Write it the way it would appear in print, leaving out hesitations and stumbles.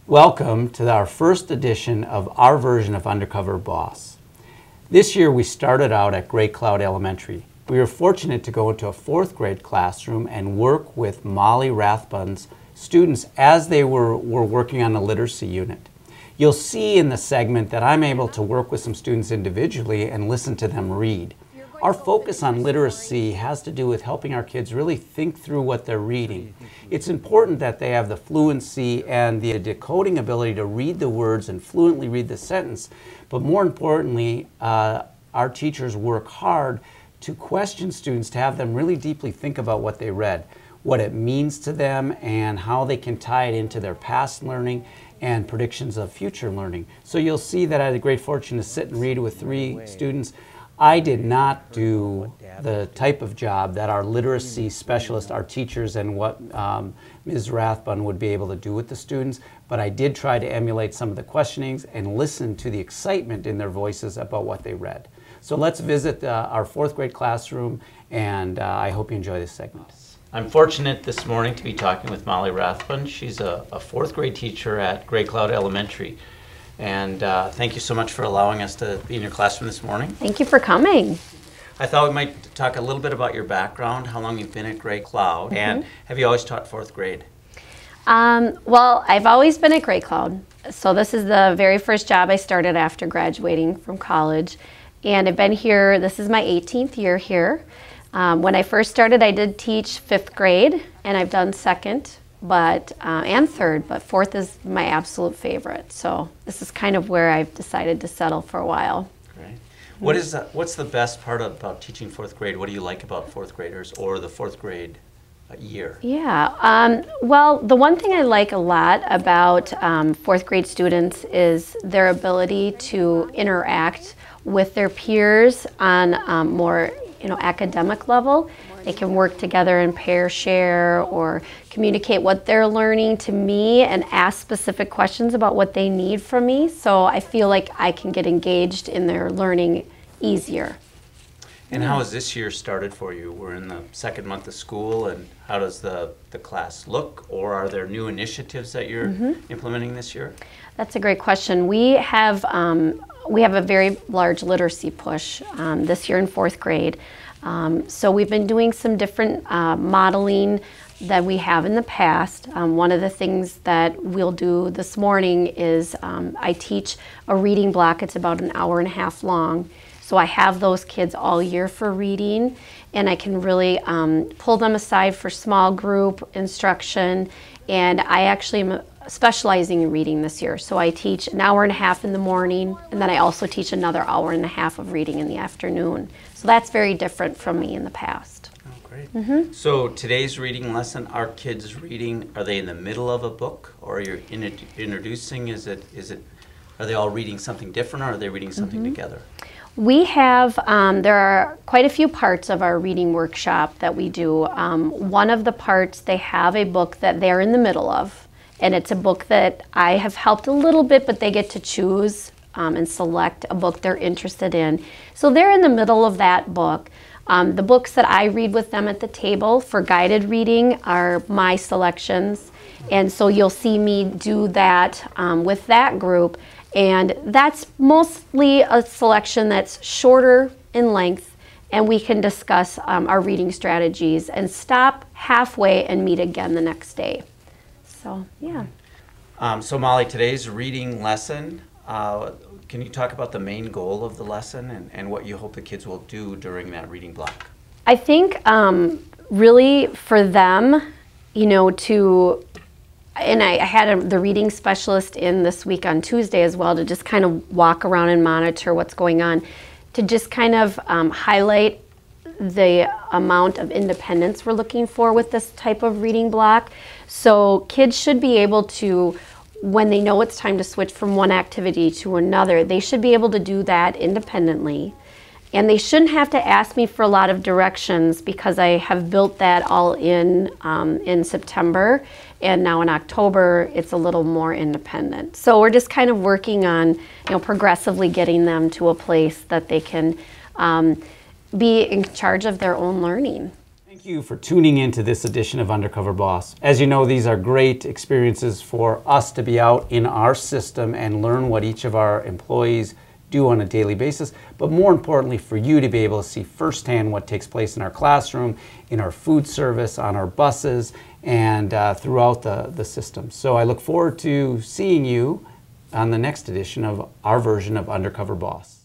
Welcome to our first edition of our version of Undercover Boss. This year we started out at Gray Cloud Elementary. We were fortunate to go into a fourth grade classroom and work with Molly Rathbun's students as they were working on a literacy unit. You'll see in the segment that I'm able to work with some students individually and listen to them read. Our focus on literacy has to do with helping our kids really think through what they're reading. It's important that they have the fluency and the decoding ability to read the words and fluently read the sentence, but more importantly, our teachers work hard to question students, to have them really deeply think about what they read, what it means to them, and how they can tie it into their past learning and predictions of future learning. So you'll see that I had the great fortune to sit and read with 3 students. I did not do the type of job that our literacy specialists, our teachers, and what Ms. Rathbun would be able to do with the students, but I did try to emulate some of the questionings and listen to the excitement in their voices about what they read. So let's visit our fourth grade classroom, and I hope you enjoy this segment. I'm fortunate this morning to be talking with Molly Rathbun. She's a fourth grade teacher at Gray Cloud Elementary. And thank you so much for allowing us to be in your classroom this morning. Thank you for coming. I thought we might talk a little bit about your background, how long you've been at Gray Cloud, and have you always taught fourth grade? Well, I've always been at Gray Cloud. So this is the very first job I started after graduating from college. And I've been here, this is my 18th year here. When I first started, I did teach 5th grade, and I've done 2nd. And 3rd, but 4th is my absolute favorite. So this is kind of where I've decided to settle for a while. Great. What's the best part about teaching 4th grade? What do you like about 4th graders or the 4th grade year? Yeah, well, the one thing I like a lot about 4th grade students is their ability to interact with their peers on more academic level. They can work together and pair share or communicate what they're learning to me and ask specific questions about what they need from me. So I feel like I can get engaged in their learning easier. And how has this year started for you? We're in the 2nd month of school, and how does the class look? Or are there new initiatives that you're implementing this year? That's a great question. We have a very large literacy push this year in 4th grade. So we've been doing some different modeling that we have in the past. One of the things that we'll do this morning is I teach a reading block. It's about an hour and a half long. So I have those kids all year for reading, and I can really pull them aside for small group instruction. And I actually am specializing in reading this year. So I teach an hour and a half in the morning, and then I also teach another hour and a half of reading in the afternoon. So that's very different from me in the past. Oh, great. So today's reading lesson, are kids reading, are they in the middle of a book, or you're introducing, are they all reading something different, or are they reading something together? We have, there are quite a few parts of our reading workshop that we do. One of the parts, they have a book that they're in the middle of, and it's a book that I have helped a little bit, but they get to choose and select a book they're interested in. So they're in the middle of that book. The books that I read with them at the table for guided reading are my selections, and so you'll see me do that with that group. And that's mostly a selection that's shorter in length, and we can discuss our reading strategies and stop halfway and meet again the next day. So, yeah. So Molly, today's reading lesson, can you talk about the main goal of the lesson and what you hope the kids will do during that reading block? I think really for them, and I had the reading specialist in this week on Tuesday as well to just kind of walk around and monitor what's going on, to just kind of highlight the amount of independence we're looking for with this type of reading block. So kids should be able to, when they know it's time to switch from one activity to another, they should be able to do that independently. And they shouldn't have to ask me for a lot of directions because I have built that all in September, and now in October it's a little more independent. So we're just kind of working on, progressively getting them to a place that they can be in charge of their own learning. Thank you for tuning in to this edition of Undercover Boss. As you know, these are great experiences for us to be out in our system and learn what each of our employees do on a daily basis, but more importantly for you to be able to see firsthand what takes place in our classroom, in our food service, on our buses, and throughout the system. So I look forward to seeing you on the next edition of our version of Undercover Boss.